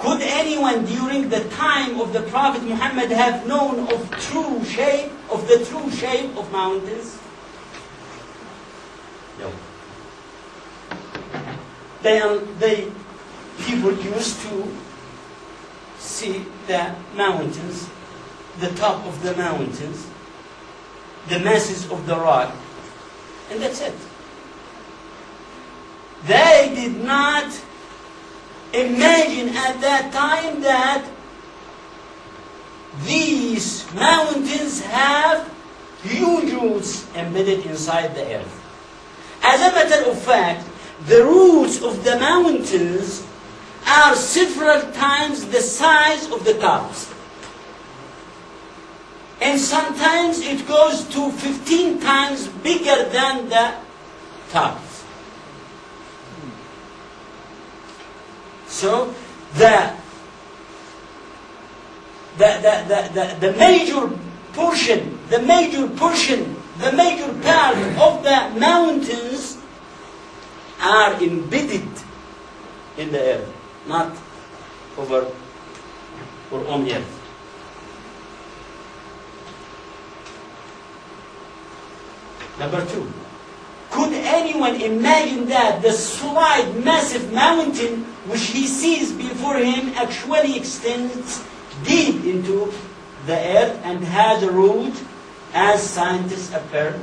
Could anyone during the time of the Prophet Muhammad have known of the true shape of mountains? No. People used to see the mountains, the top of the mountains, the masses of the rock, and that's it. They did not imagine at that time that these mountains have huge roots embedded inside the earth. As a matter of fact, the roots of the mountains are several times the size of the tops. And sometimes it goes to 15 times bigger than the tops. So the major portion, the major part of the mountains are embedded in the earth, not over or on earth. Number two, could anyone imagine that the slight, massive mountain which he sees before him actually extends deep into the earth and has a root, as scientists affirm?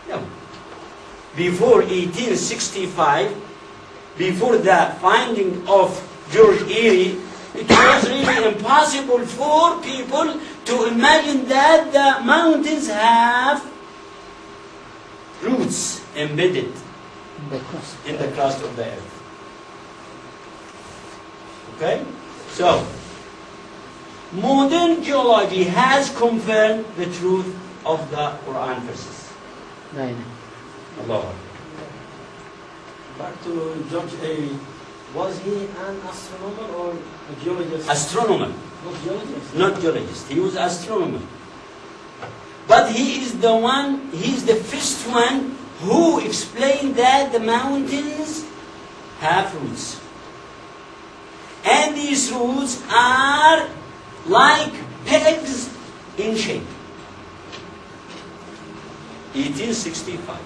No. Before 1865, before the finding of George Erie, it was really impossible for people to imagine that the mountains have roots embedded in the crust of the earth. Okay? So, modern geology has confirmed the truth of the Qur'an verses. Allah. Back to George Erie. Was he an astronomer or a geologist? Astronomer. Not geologist? Not geologist. He was astronomer. But he is the first one who explained that the mountains have roots. And these roots are like pegs in shape. 1865.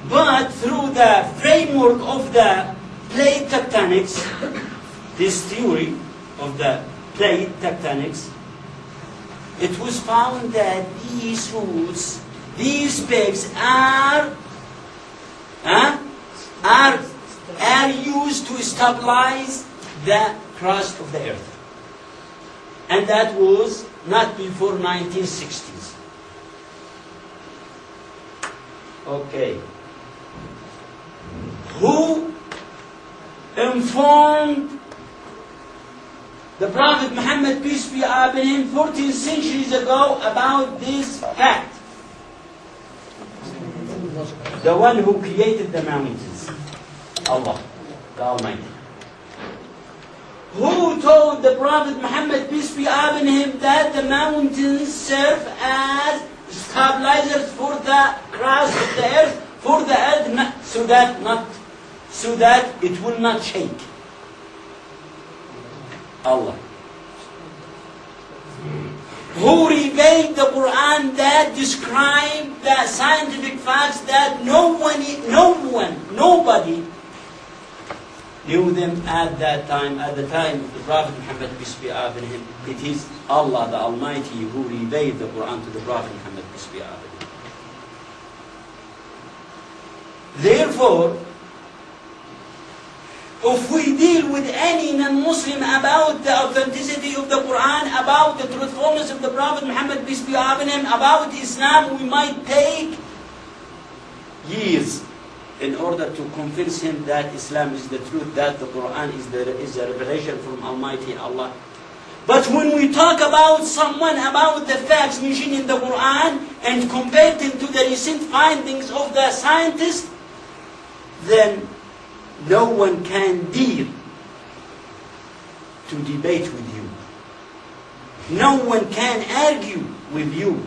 But through the framework of the plate tectonics, this theory of the plate tectonics, it was found that these roots, these pegs are used to stabilize the crust of the earth. And that was not before 1960s. Okay. Who informed the Prophet Muhammad, peace be upon him, 14 centuries ago about this fact? The one who created the mountains, Allah, the Almighty. Who told the Prophet Muhammad, peace be upon him, that the mountains serve as stabilizers for the crust of the earth, for the earth, so that it will not shake? Allah. Who revealed the Qur'an that described the scientific facts that nobody knew them at that time, at the time of the Prophet Muhammad, peace be upon him? It is Allah the Almighty who revealed the Qur'an to the Prophet Muhammad, peace be upon him. Therefore, if we deal with any non-Muslim about the authenticity of the Qur'an, about the truthfulness of the Prophet Muhammad, peace be upon him, about Islam, we might take years in order to convince him that Islam is the truth, that the Qur'an is a revelation from Almighty Allah. But when we talk about someone, about the facts mentioned in the Qur'an, and compare them to the recent findings of the scientists, then no one can dare to debate with you. No one can argue with you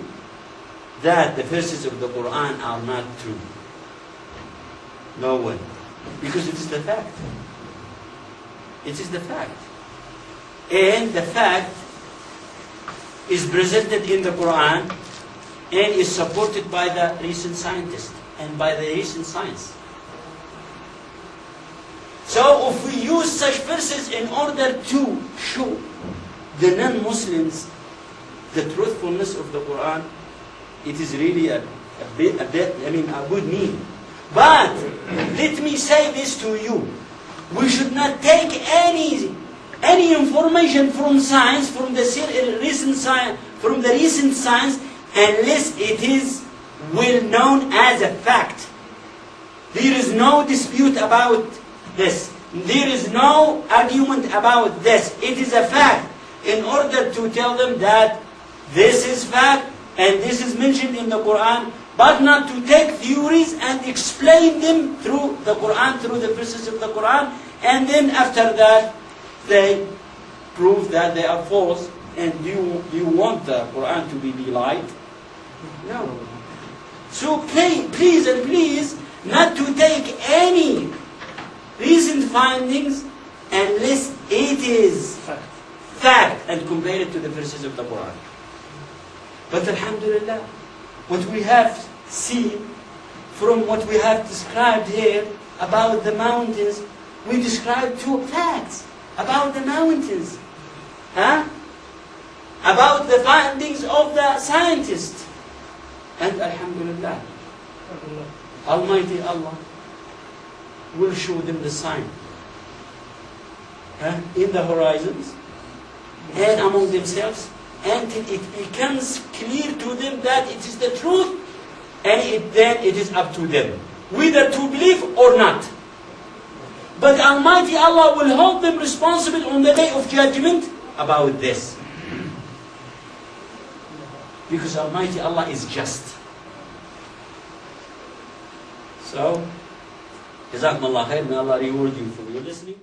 that the verses of the Qur'an are not true. No one. Because it is the fact. It is the fact. And the fact is presented in the Qur'an and is supported by the recent scientists and by the recent science. So if we use such verses in order to show the non-Muslims the truthfulness of the Qur'an, it is really a good need. But let me say this to you: we should not take any information from science, from the recent science, unless it is well known as a fact. There is no dispute about this. There is no argument about this. It is a fact. In order to tell them that this is fact and this is mentioned in the Qur'an, but not to take theories and explain them through the Qur'an, through the verses of the Qur'an, and then after that they prove that they are false. And do you want the Qur'an to be belied? No. So please not to take any recent findings unless it is fact and compare it to the verses of the Qur'an. But alhamdulillah, what we have seen from what we have described here about the mountains, we described two facts about the mountains. About the findings of the scientists. And alhamdulillah, Almighty Allah will show them the sign in the horizons and among themselves, until it becomes clear to them that it is the truth, and then it is up to them whether to believe or not. But Almighty Allah will hold them responsible on the day of judgment about this, because Almighty Allah is just. So, Jazakumullah khair, may Allah reward you for your listening.